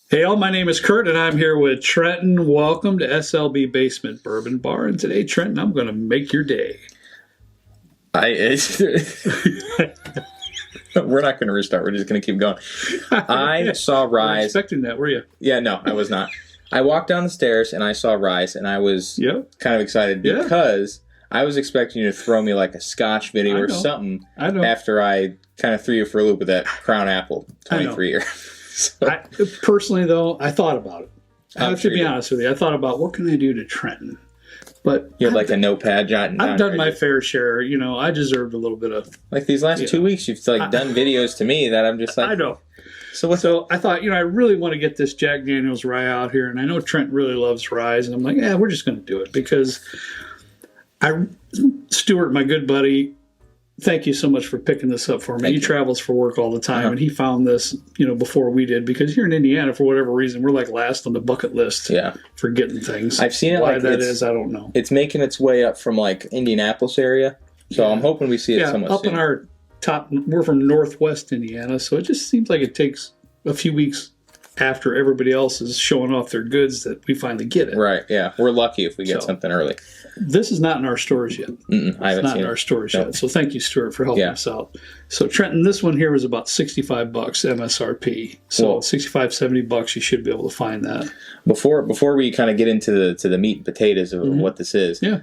Hey, all, my name is Kurt, and I'm here with Trenton. Welcome to SLB Basement Bourbon Bar. And today, Trenton, I'm going to make your day. We're not going to restart. We're just going to keep going. I saw Rise. Expecting that, were you? Yeah, no, I was not. I walked down the stairs and I saw Rise, and I was kind of excited because I was expecting you to throw me like a Scotch video or something after I kind of threw you for a loop with that Crown Apple 23-year. So. Personally, though, I thought about it. I have to be honest with you. I thought about what can I do to Trenton. But you had like a notepad jotting down. I've done my fair share. You know, I deserved a little bit of... Like these last 2 weeks, you've done videos to me that I'm just like... I know. So I thought, I really want to get this Jack Daniel's rye out here. And I know Trent really loves ryes. And I'm like, we're just going to do it. Because Stuart, my good buddy... Thank you so much for picking this up for me. He travels for work all the time, and he found this, before we did, because here in Indiana, for whatever reason, we're like last on the bucket list for getting things. I've seen it. Why that is, I don't know. It's making its way up from like Indianapolis area, so I'm hoping we see it somewhat up soon. In our top. We're from Northwest Indiana, so it just seems like it takes a few weeks after everybody else is showing off their goods that we finally get it. Right? Yeah, we're lucky if we get something early. This is not in our stores yet. I haven't seen in our stores yet. So thank you, Stuart, for helping us out. So Trenton, this one here was about $65 MSRP. So $65-$70, you should be able to find that. Before we kind of get into the meat and potatoes of what this is. Yeah.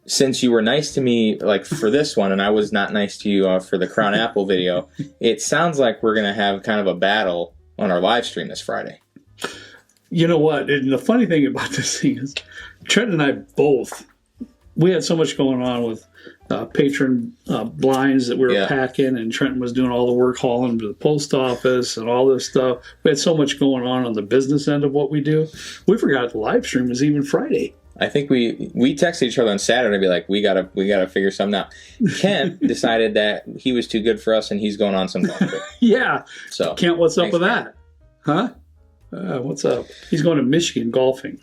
Since you were nice to me like for this one, and I was not nice to you for the Crown Apple video, it sounds like we're going to have kind of a battle on our live stream this Friday. You know what? And the funny thing about this thing is, Trent and I both, we had so much going on with patron blinds that we were packing, and Trenton was doing all the work hauling to the post office and all this stuff. We had so much going on the business end of what we do. We forgot the live stream was even Friday. I think we texted each other on Saturday and be like, we gotta figure something out. Kent decided that he was too good for us and he's going on some golf trip. So Kent, what's up with that? Huh? What's up? He's going to Michigan golfing.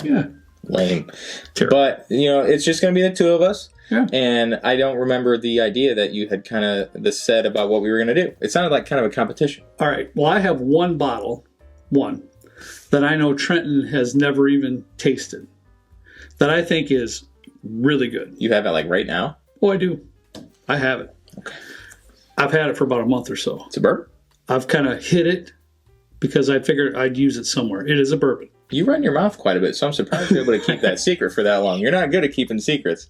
Yeah. Lame. Terrible. But, it's just going to be the two of us. Yeah. And I don't remember the idea that you had kind of said about what we were going to do. It sounded like kind of a competition. All right. Well, I have one bottle, that I know Trenton has never even tasted, that I think is really good. You have it like right now? Oh, I do. I have it. Okay. I've had it for about a month or so. It's a bourbon? I've kind of hid it because I figured I'd use it somewhere. It is a bourbon. You run your mouth quite a bit, so I'm surprised you're able to keep that secret for that long. You're not good at keeping secrets.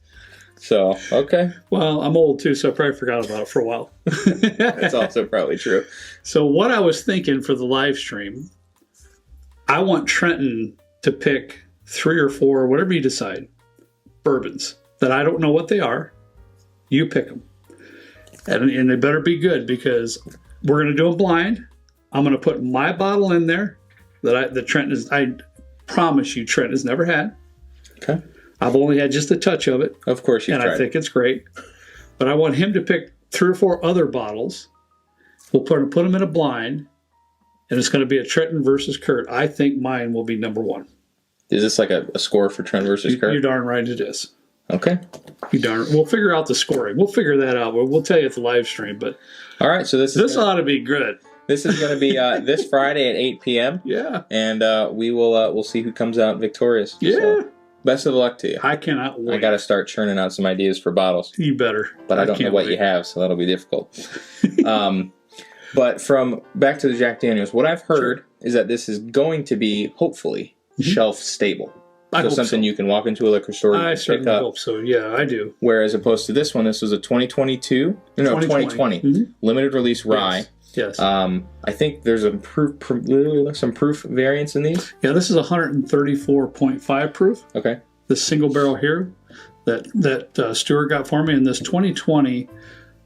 So, okay. Well, I'm old too, so I probably forgot about it for a while. That's also probably true. So what I was thinking for the live stream, I want Trenton to pick 3 or 4, whatever you decide, bourbons that I don't know what they are. You pick them. And they better be good, because we're going to do a blind. I'm going to put my bottle in there that Trent is. I promise you, Trent has never had. Okay. I've only had just a touch of it. Of course, you. And I think it's great. But I want him to pick 3 or 4 other bottles. We'll put them in a blind, and it's going to be a Trenton versus Kurt. I think mine will be number 1. Is this like a score for Trent versus Kurt? You're darn right it is. Okay. We'll figure out the scoring. We'll figure that out. We'll tell you at the live stream. But all right, so this ought to be good. This is going to be this Friday at 8 p.m. Yeah. And we'll see who comes out victorious. Yeah. So, best of luck to you. I cannot wait. I got to start churning out some ideas for bottles. You better. But I don't know what you have, so that'll be difficult. But from back to the Jack Daniel's, what I've heard is that this is going to be, hopefully, shelf stable. I hope something you can walk into a liquor store and pick up. I hope so. Yeah, I do. Whereas opposed to this one, this was a 2020 limited release rye. Yes. I think there's some proof variants in these. Yeah, this is 134.5 proof. Okay. This single barrel here that Stuart got for me, and this 2020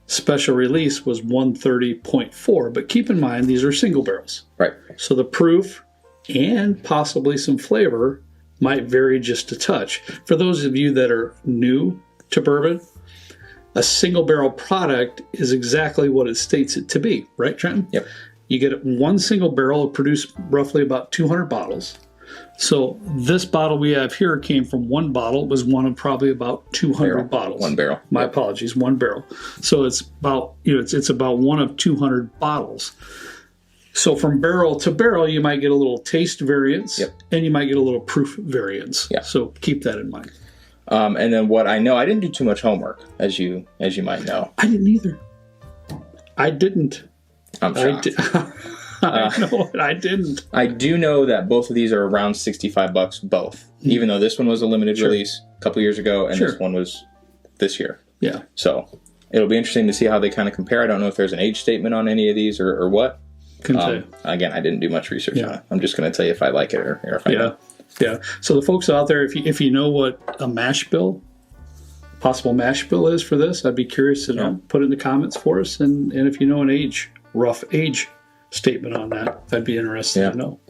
special release was 130.4. But keep in mind, these are single barrels. Right. So the proof and possibly some flavor might vary just a touch. For those of you that are new to bourbon, a single barrel product is exactly what it states it to be, right, Trenton? Yep. You get one single barrel, produce roughly about 200 bottles. So this bottle we have here came from one bottle. It was one of probably about 200 bottles. One barrel. My apologies, one barrel. So it's about, it's about one of 200 bottles. So from barrel to barrel, you might get a little taste variance, Yep. and you might get a little proof variance. Yeah. So keep that in mind. And then what I know, I didn't do too much homework, as you might know. I didn't either. I didn't. I'm shocked. I know it. I didn't. I do know that both of these are around $65, both. Even though this one was a limited release a couple years ago, and this one was this year. Yeah. So it'll be interesting to see how they kind of compare. I don't know if there's an age statement on any of these or what. Couldn't tell you. Again, I didn't do much research on it. I'm just going to tell you if I like it or if I don't. Yeah. So the folks out there, if you know what a mash bill, possible mash bill is for this, I'd be curious to know. Put it in the comments for us, and if you know an rough age statement on that, I'd be interested to know.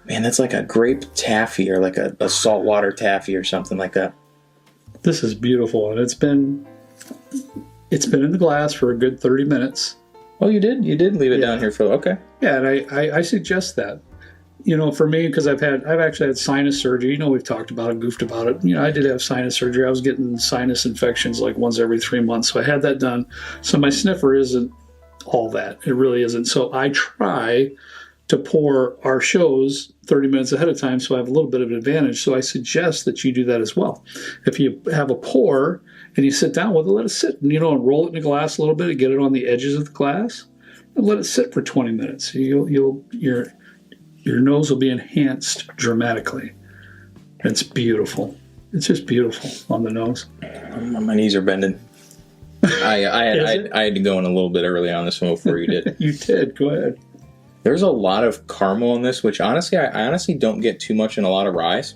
Man, that's like a grape taffy or like a saltwater taffy or something like that. This is beautiful, and it's been in the glass for a good 30 minutes. Oh, you did leave it down here for okay. Yeah, and I suggest that. You know, for me, because I've actually had sinus surgery. You know, we've talked about it, goofed about it. You know, I did have sinus surgery. I was getting sinus infections like once every 3 months, so I had that done. So my sniffer isn't all that. It really isn't. So I try to pour our shows 30 minutes ahead of time, so I have a little bit of an advantage. So I suggest that you do that as well. If you have a pour and you sit down with it, let it sit, and roll it in a glass a little bit and get it on the edges of the glass, and let it sit for 20 minutes. Your nose will be enhanced dramatically. It's beautiful. It's just beautiful on the nose. My knees are bending. I had to go in a little bit early on this one before you did. You did. Go ahead. There's a lot of caramel in this, which honestly, I honestly don't get too much in a lot of ryes.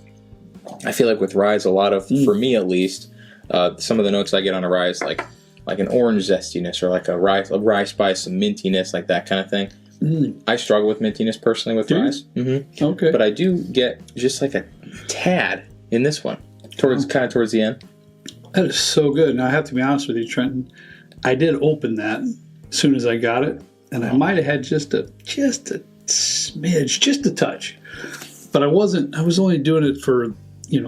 I feel like with ryes, a lot of, for me at least, some of the notes I get on a rye is like an orange zestiness or like a rye spice, some mintiness, like that kind of thing. I struggle with mintiness personally with ryes. Okay. But I do get just like a tad in this one, towards the end. That is so good. Now, I have to be honest with you, Trenton. I did open that as soon as I got it, and I might have had just a smidge, just a touch. But I was only doing it for,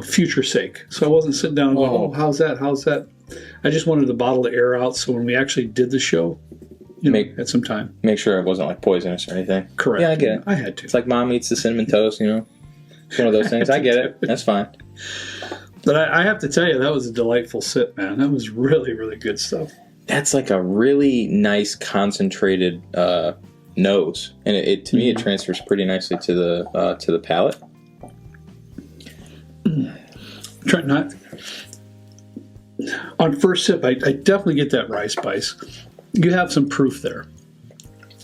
future sake. So I wasn't sitting down and going, oh, how's that? I just wanted to bottle the air out so when we actually did the show, at some time. Make sure it wasn't like poisonous or anything. Correct. Yeah, I get it. I had to. It's like mom eats the cinnamon toast, It's one of those things. I get it. That's fine. But I have to tell you, that was a delightful sip, man. That was really, really good stuff. That's like a really nice concentrated nose, and to me it transfers pretty nicely to the palate. Trenton, on first sip, I definitely get that rye spice. You have some proof there,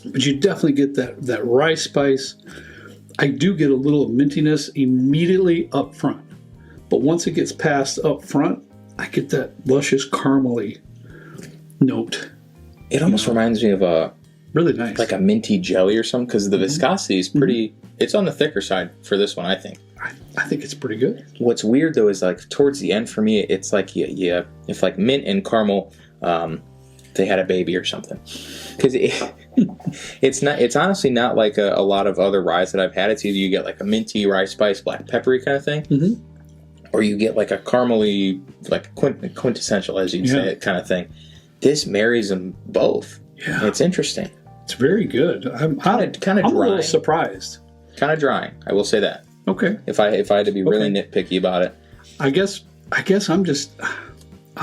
but you definitely get that rye spice. I do get a little mintiness immediately up front, but once it gets past up front, I get that luscious caramely note. It almost reminds me of a really nice, like a minty jelly or something, because the viscosity is pretty. It's on the thicker side for this one, I think. I think it's pretty good. What's weird though is like towards the end for me, it's like if like mint and caramel, they had a baby or something, because it's honestly not like a lot of other ryes that I've had. It's either you get like a minty rye spice, black peppery kind of thing, or you get like a caramely, like quintessential, as you'd say it, kind of thing. This marries them both. Yeah, it's interesting. It's very good. I'm kind of drying. A little surprised. Kind of drying. I will say that. Okay. If I had to be really nitpicky about it, I guess I'm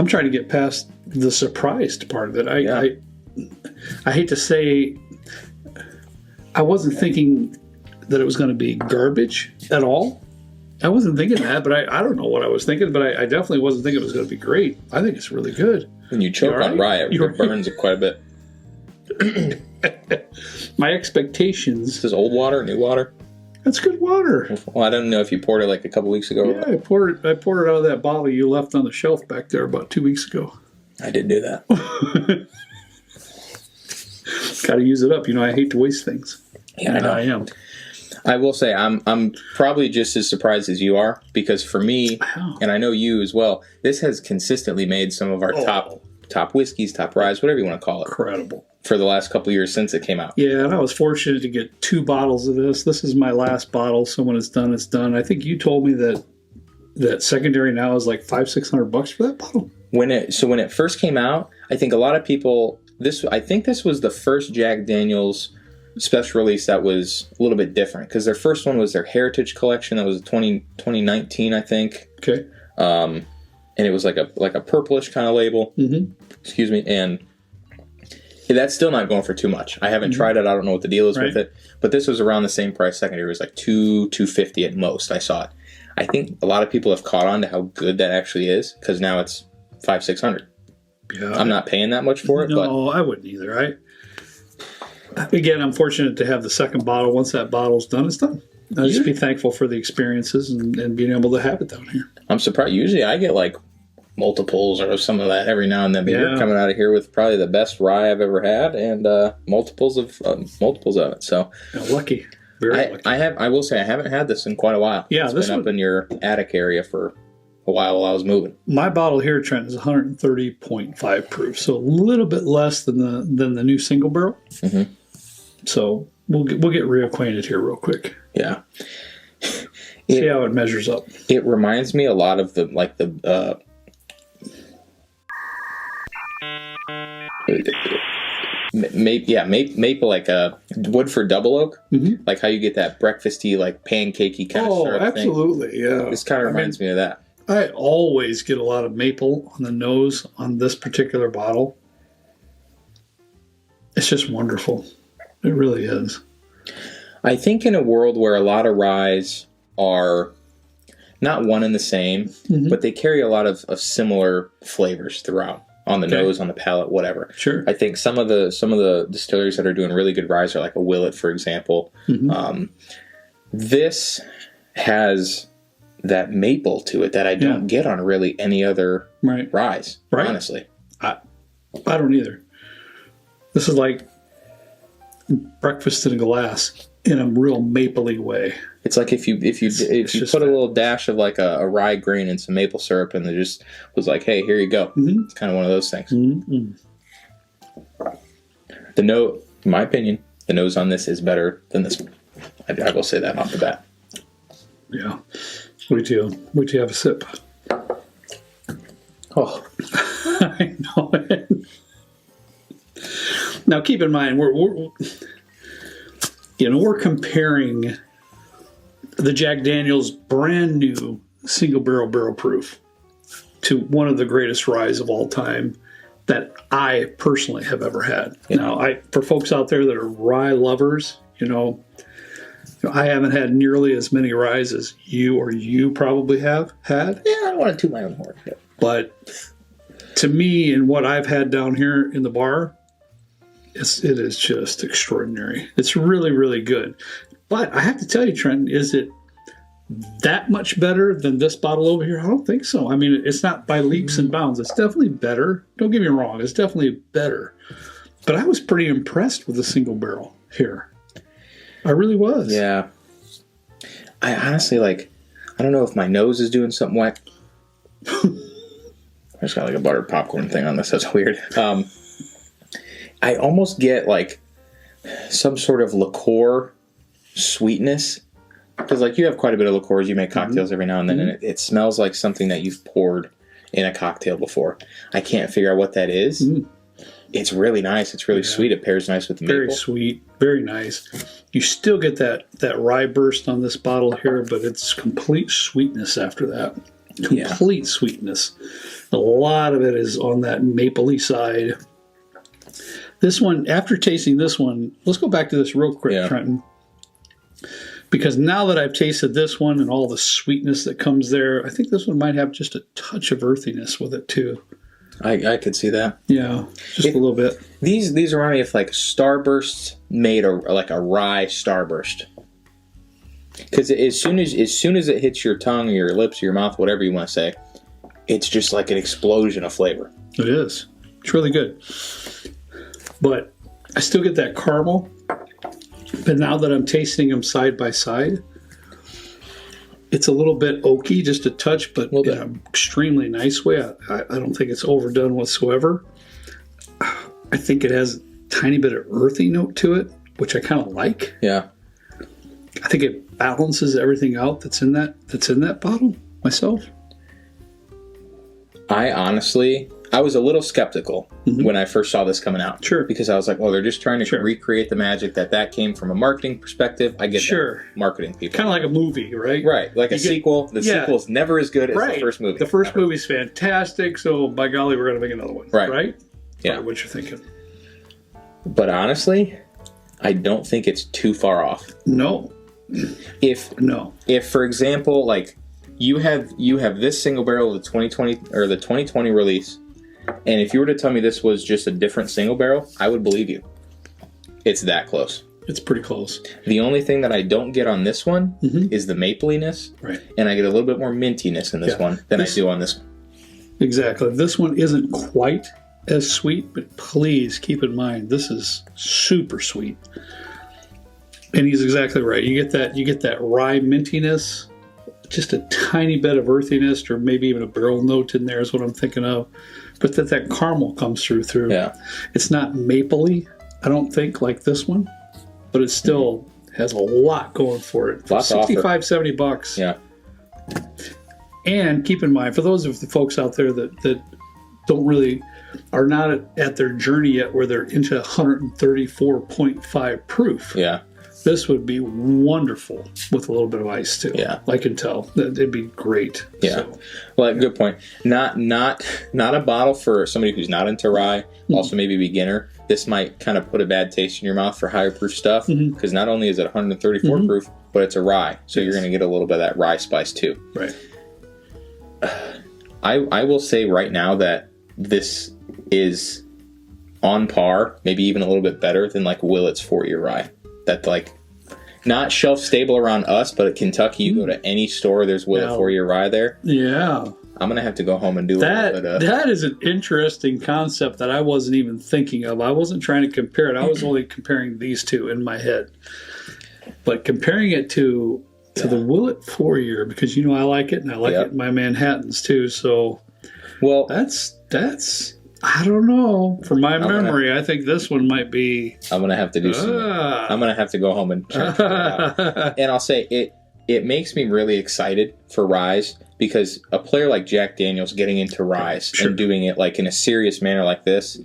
trying to get past the surprised part of it. I hate to say, I wasn't thinking that it was going to be garbage at all. I wasn't thinking that, but I don't know what I was thinking, but I definitely wasn't thinking it was going to be great. I think it's really good. When you choke on rye, it burns it quite a bit. My expectations. This is old water, new water? That's good water. Well, I don't know if you poured it like a couple weeks ago. Yeah, I poured it out of that bottle you left on the shelf back there about 2 weeks ago. I did do that. Got to use it up. I hate to waste things. Yeah, I know. I am. I will say I'm probably just as surprised as you are, because for me, and I know you as well, this has consistently made some of our top whiskeys, top ryes, whatever you want to call it. Incredible. For the last couple of years since it came out. Yeah, and I was fortunate to get 2 bottles of this. This is my last bottle, so when it's done, it's done. I think you told me that secondary now is like $500-$600 for that bottle. when it first came out, I think a lot of people, this was the first Jack Daniel's special release that was a little bit different, because their first one was their Heritage Collection. That was 2019, I think. Okay. And it was like a purplish kind of label. Mm-hmm. Excuse me. And that's still not going for too much. I haven't tried it. I don't know what the deal is with it. But this was around the same price. Secondary was like $250 at most. I saw it. I think a lot of people have caught on to how good that actually is, because now it's $500-600. Yeah, I'm not paying that much for it. No, I wouldn't either. Again, I'm fortunate to have the second bottle. Once that bottle's done, it's done. I'll just be thankful for the experiences and being able to have it down here. I'm surprised. Usually I get like multiples or some of that every now and then, but you're coming out of here with probably the best rye I've ever had, and multiples of it. So lucky. Very lucky. I will say I haven't had this in quite a while. Yeah, it's been up in your attic area for a while I was moving. My bottle here, Trent, is 130.5 proof, so a little bit less than the new single barrel. Mm-hmm. So we'll get reacquainted here real quick. Yeah. See how it measures up. It reminds me a lot of maple, like a Woodford Double Oak, like how you get that breakfasty, like pancakey kind of syrup absolutely, thing. Yeah. This kind of reminds me of that. I always get a lot of maple on the nose on this particular bottle. It's just wonderful. It really is. I think in a world where a lot of ryes are not one and the same, but they carry a lot of similar flavors throughout. On the nose, on the palate, whatever. Sure. I think some of the distilleries that are doing really good ryes are like a Willet, for example. This has that maple to it that I don't get on really any other ryes, honestly. I don't either. This is like breakfast in a glass in a real mapley way. It's like if you put a little dash of like a rye grain and some maple syrup, and it just was like, hey, here you go. It's kind of one of those things. The note, in my opinion, the nose on this is better than this one. I will say that off the bat. Yeah. Wait till you have a sip. Oh. I know it. Now keep in mind, we're comparing the Jack Daniel's brand new single barrel proof to one of the greatest ryes of all time that I personally have ever had. Now, for folks out there that are rye lovers, I haven't had nearly as many ryes as you probably have had. Yeah, I don't want to toot my own horn. But to me, and what I've had down here in the bar, it is just extraordinary. It's really, really good. But I have to tell you, Trent, is it that much better than this bottle over here? I don't think so. I mean, it's not by leaps and bounds. It's definitely better. Don't get me wrong. It's definitely better. But I was pretty impressed with the single barrel here. I really was. Yeah. I honestly, I don't know if my nose is doing something whack. I just got like a buttered popcorn thing on this. That's weird. I almost get some sort of liqueur sweetness, because you have quite a bit of liqueurs. You make cocktails every now and then, and it smells like something that you've poured in a cocktail before. I can't figure out what that is. It's really nice. It's really sweet. It pairs nice with the maple. Very sweet. Very nice. You still get that rye burst on this bottle here, but it's complete sweetness after that. Complete sweetness. A lot of it is on that mapley side. This one, after tasting this one, let's go back to this real quick, Trenton. Because now that I've tasted this one and all the sweetness that comes there, I think this one might have just a touch of earthiness with it too. I could see that. Yeah, just a little bit. These remind me of Starbursts made a rye Starburst. Because as soon as it hits your tongue or your lips or your mouth, whatever you want to say, it's just like an explosion of flavor. It is. It's really good. But I still get that caramel. But now that I'm tasting them side by side, it's a little bit oaky, just a touch, but in an extremely nice way. I don't think it's overdone whatsoever. I think it has a tiny bit of earthy note to it, which I kind of like. Yeah. I think it balances everything out that's in that bottle myself. I was a little skeptical when I first saw this coming out. Sure. Because I was like, well, they're just trying to recreate the magic that came from a marketing perspective. I get that. Marketing people. Kind of like a movie, right? Right. Like sequel. The sequel is never as good as the first movie. The first movie's fantastic, so by golly, we're going to make another one. Right? Yeah. What you're thinking. But honestly, I don't think it's too far off. No. If, for example, like, you have this single barrel of the 2020 or the 2020 release, and if you were to tell me this was just a different single barrel, I would believe you. It's that close. It's pretty close. The only thing that I don't get on this one is the mapliness. Right. And I get a little bit more mintiness in this one than I do on this one. Exactly. This one isn't quite as sweet, but please keep in mind, this is super sweet. And he's exactly right. You get that rye mintiness, just a tiny bit of earthiness, or maybe even a barrel note in there is what I'm thinking of. But that caramel comes through. Yeah. It's not mapley, I don't think, like this one, but it still has a lot going for it. For $65-$70. Yeah. And keep in mind, for those of the folks out there that don't really are not at their journey yet where they're into 134.5 proof. Yeah. This would be wonderful with a little bit of ice too. Yeah, I can tell it'd be great. Yeah, so. Well, good point. Not a bottle for somebody who's not into rye. Also, maybe beginner. This might kind of put a bad taste in your mouth for higher proof stuff because not only is it 134 proof, but it's a rye, so you're going to get a little bit of that rye spice too. Right. I will say right now that this is on par, maybe even a little bit better than like Willett's 4-year rye. That like not shelf stable around us, but at Kentucky, you go to any store, there's Willett 4-year rye there. Yeah. I'm going to have to go home and do that. That is an interesting concept that I wasn't even thinking of. I wasn't trying to compare it. I was only comparing these two in my head. But comparing it to the Willett 4-year, because I like it, and I like it in my Manhattans too. So, well, that's I don't know. From my memory, I think this one might be. I'm going to have to do some. I'm going to have to go home and check it out. And I'll say it makes me really excited for ryes because a player like Jack Daniels getting into ryes and doing it like in a serious manner like this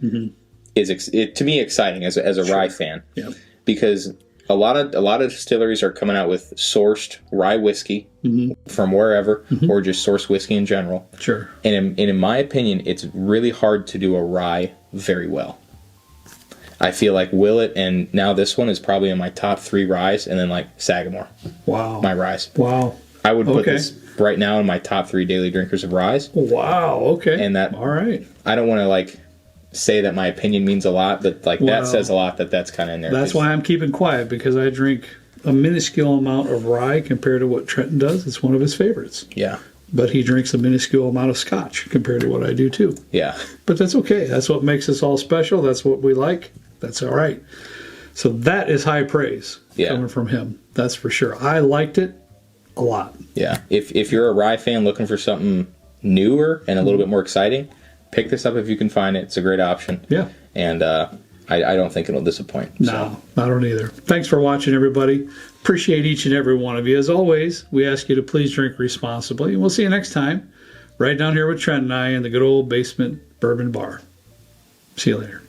is to me exciting as a rye fan. Yeah. Because a lot of distilleries are coming out with sourced rye whiskey from wherever, or just sourced whiskey in general. Sure. And in my opinion, it's really hard to do a rye very well. I feel like Willett and now this one is probably in my top 3 ryes, and then like Sagamore. Wow. My ryes. Wow. I would put this right now in my top 3 daily drinkers of ryes. Wow. Okay. And that. All right. I don't want to like say that my opinion means a lot, but like that says a lot that's kind of in there. That's why I'm keeping quiet, because I drink a minuscule amount of rye compared to what Trenton does. It's one of his favorites. Yeah. But he drinks a minuscule amount of scotch compared to what I do too. Yeah. But that's okay. That's what makes us all special. That's what we like. That's all right. So that is high praise coming from him. That's for sure. I liked it a lot. Yeah. If you're a rye fan looking for something newer and a little bit more exciting, pick this up if you can find it. It's a great option. Yeah. And I don't think it'll disappoint. No, I don't either. Thanks for watching, everybody. Appreciate each and every one of you. As always, we ask you to please drink responsibly. And we'll see you next time, right down here with Trent and I in the good old basement bourbon bar. See you later.